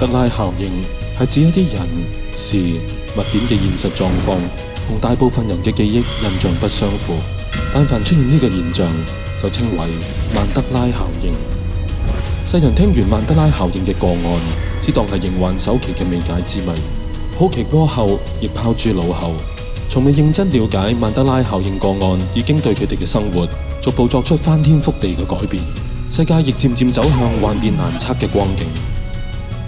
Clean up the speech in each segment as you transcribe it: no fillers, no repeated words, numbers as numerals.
德拉效應係指一啲人、事、物件嘅現實狀況同大部分人嘅記憶印象不相符，但凡出現呢個現象，就稱為曼德拉效應。世人聽完曼德拉效應嘅個案，只當係刑患首期嘅未解之謎，好奇過後亦拋諸腦後，從未認真了解曼德拉效應個案已經對佢哋嘅生活逐步作出翻天覆地嘅改變，世界亦漸漸走向幻變難測嘅光景。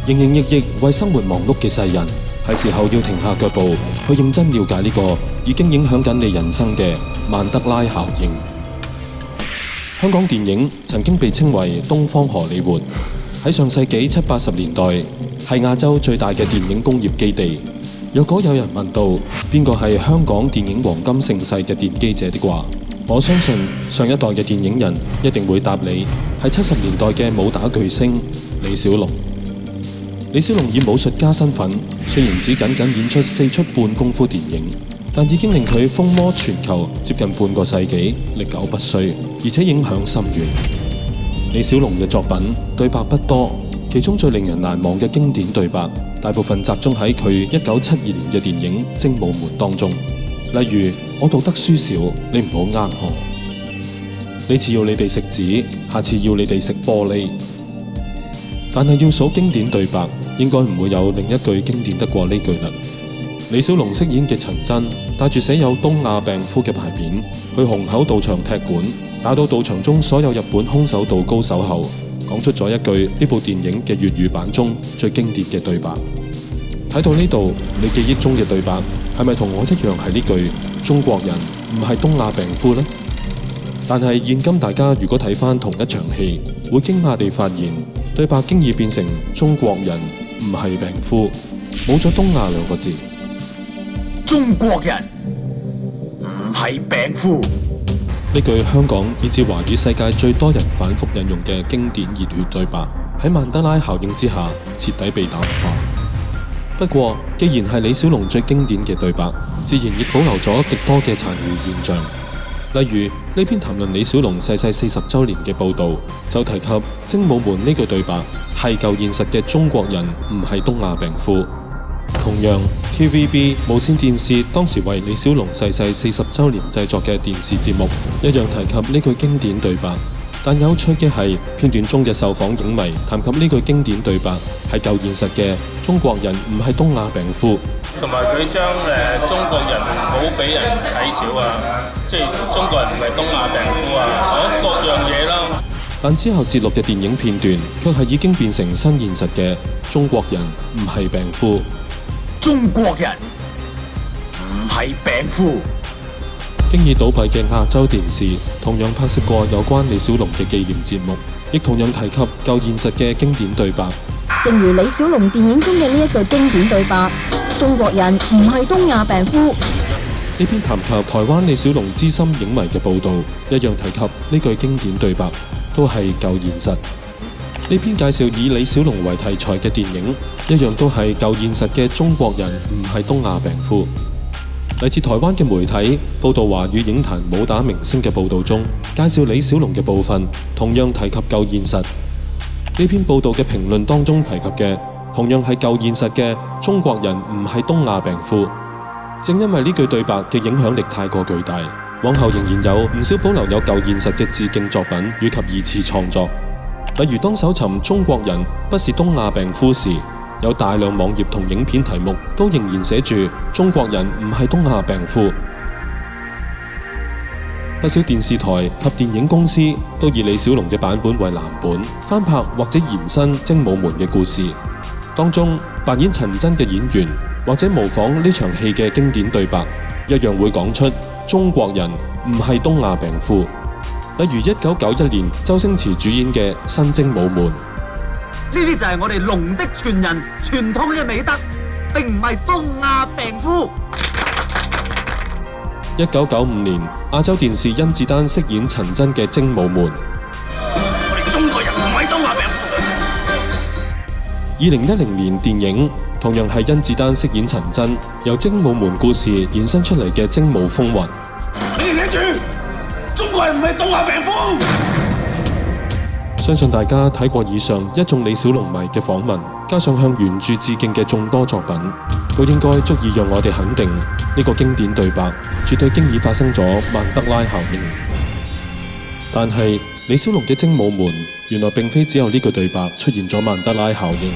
營營役役為生活忙碌嘅世人，係時候要停下腳步，去認真了解呢個已經影響緊你人生嘅曼德拉效應。香港電影曾經被稱為東方荷里活，喺上世紀70、80年代係亞洲最大嘅電影工業基地。若果有人問到邊個係香港電影黃金盛世嘅奠基者的話，我相信上一代嘅電影人一定會答你係70年代嘅武打巨星李小龍。李小龍以武術家身份，雖然只僅演出4出半功夫電影，但已經令佢風靡全球接近半個世紀，歷久不衰，而且影響深遠。李小龍嘅作品對白不多，其中最令人難忘嘅經典對白，大部分集中喺佢1972年嘅電影《精武門》當中。例如：我讀得書少，你唔好呃我。呢次要你哋食紙，下次要你哋食玻璃。但係要數經典對白，應該唔會有另一句經典得過呢句啦。李小龍飾演嘅陳真，帶住寫有東亞病夫嘅牌匾，去虹口道場踢館，打到道場中所有日本空手道高手後，講出咗一句呢部電影嘅粵語版中最經典嘅對白。睇到呢度，你記憶中嘅對白係咪同我一樣係呢句中國人唔係東亞病夫呢？但係現今大家如果睇返同一場戲，會驚訝地發現對白經已變成中國人唔係病夫，冇咗東亞兩個字。中國人唔係病夫，呢句香港以至華語世界最多人反覆引用嘅經典熱血對白，喺曼德拉效應之下徹底被淡化。不過，既然係李小龍最經典嘅對白，自然亦保留咗極多嘅殘餘現象。例如呢篇談論李小龍逝世40週年嘅報導，就提及精武門呢句對白係舊現實嘅中國人唔係東亞病夫。同樣 TVB 無線電視當時為李小龍逝世40週年製作嘅電視節目，一樣提及呢句經典對白。但有趣嘅係，片段中嘅受訪影迷談及呢句經典對白係舊現實嘅中國人唔係東亞病夫，同埋佢將中國人唔好俾人睇小啊，即係中國人唔係東亞病夫啊，各樣嘢啦。但之後節錄嘅電影片段卻係已經變成新現實嘅中國人唔係病夫。中國人唔係病夫。經已倒閉嘅亞洲電視同樣拍攝過有關李小龍嘅紀念節目，亦同樣提及舊現實嘅經典對白。正如李小龍電影中嘅呢一句經典對白：中國人唔係東亞病夫。呢篇談及台灣李小龍資深影迷嘅報導，一樣提及呢句經典對白，都係舊現實。呢篇介紹以李小龍為題材嘅電影，一樣都係舊現實嘅中國人唔係東亞病夫。嚟自台灣嘅媒體報導華語影壇武打明星嘅報導中，介紹李小龍嘅部分，同樣提及舊現實。呢篇報導嘅評論當中提及嘅，同樣係舊現實嘅中國人唔係東亞病夫。正因為呢句對白嘅影響力太過巨大，往後仍然有唔少保留有舊現實嘅致敬作品以及二次創作。例如當搜尋中國人不是東亞病夫時，有大量網頁同影片題目都仍然寫住中國人唔係東亞病夫。不少電視台及電影公司都以李小龍嘅版本為藍本，翻拍或者延伸精武門嘅故事。當中扮演陳真嘅演員或者模仿呢場戲嘅經典對白，一樣會講出中國人唔係東亞病夫。例如1991年周星馳主演嘅《新精武門》。呢啲就係我哋龍的傳人傳統嘅美德，並唔係東亞病夫。1995年亞洲電視甄子丹飾演陳真嘅《精武門》。我哋中國人唔係東亞病夫。2010年電影同樣係甄子丹飾演陳真，由《精武門》故事延伸出嚟嘅《精武風雲》。你哋聽住，中國人唔係東亞病夫。相信大家睇過以上一眾李小龍迷嘅訪問，加上向原著致敬嘅眾多作品，都應該足以讓我哋肯定呢個經典對白絕對經已發生咗曼德拉效應。但係李小龍嘅精武門原來並非只有呢句對白出現咗曼德拉效應，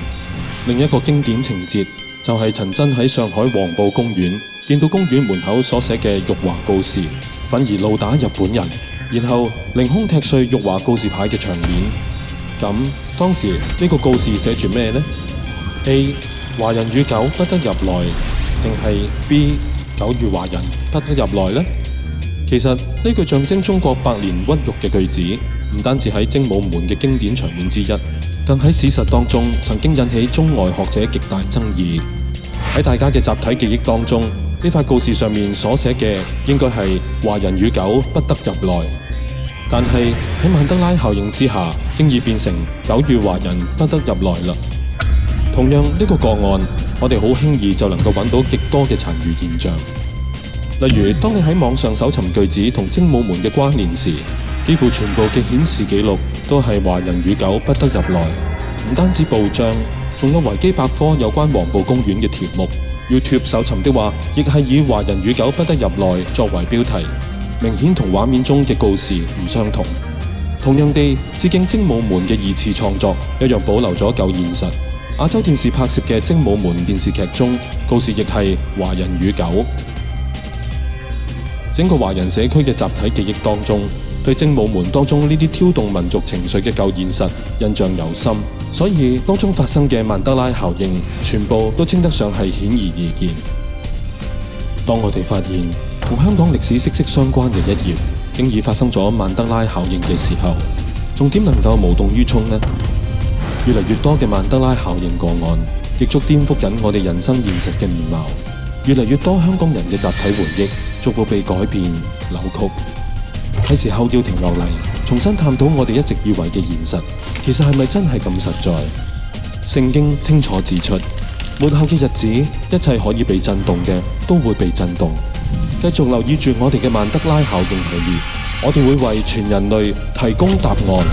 另一個經典情節就係陳真喺上海黃埔公園見到公園門口所寫嘅辱華告示，反而怒打日本人，然後凌空踢碎辱華告示牌嘅場面。咁當時呢個告示寫住咩呢？ A. 華人與狗不得入內，定係 B. 狗與華人不得入內呢？其實呢句象徵中國百年屈辱嘅句子，唔單止喺精武門嘅經典場面之一，更喺史實當中曾經引起中外學者極大爭議。喺大家嘅集體記憶當中，呢塊告示上面所寫嘅應該係華人與狗不得入內，但係喺曼德拉效應之下，經已變成狗與華人不得入內啦。同樣呢個個案，我哋好輕易就能夠揾到極多嘅殘餘現象。例如，當你喺網上搜尋句子同精武門嘅關聯時，幾乎全部嘅顯示記錄都係華人與狗不得入內。唔單止報章，仲有維基百科有關黃埔公園嘅條目。YouTube 搜尋的話，亦係以華人與狗不得入內作為標題，明顯同畫面中嘅告示唔相同。同樣地，致敬精武門嘅二次創作一樣保留咗舊現實。亞洲電視拍攝嘅精武門電視劇中，告示亦係華人與狗。整個華人社區嘅集體記憶當中，對精武門當中呢啲挑動民族情緒嘅舊現實印象猶深，所以當中發生嘅曼德拉效應，全部都稱得上係顯而易見。當我哋發現同香港歷史息息相關嘅一頁，經已發生咗曼德拉效應嘅時候，仲點能夠無動於衷呢？越嚟越多嘅曼德拉效應個案，亦足顛覆緊我哋人生現實嘅面貌。越嚟越多香港人嘅集體回憶，逐步被改變扭曲。係時候要停落嚟，重新探討我哋一直以為嘅現實，其實係咪真係咁實在？聖經清楚指出，末後嘅日子，一切可以被震動嘅，都會被震動。繼續留意住我哋嘅曼德拉效應系列，我哋會為全人類提供答案。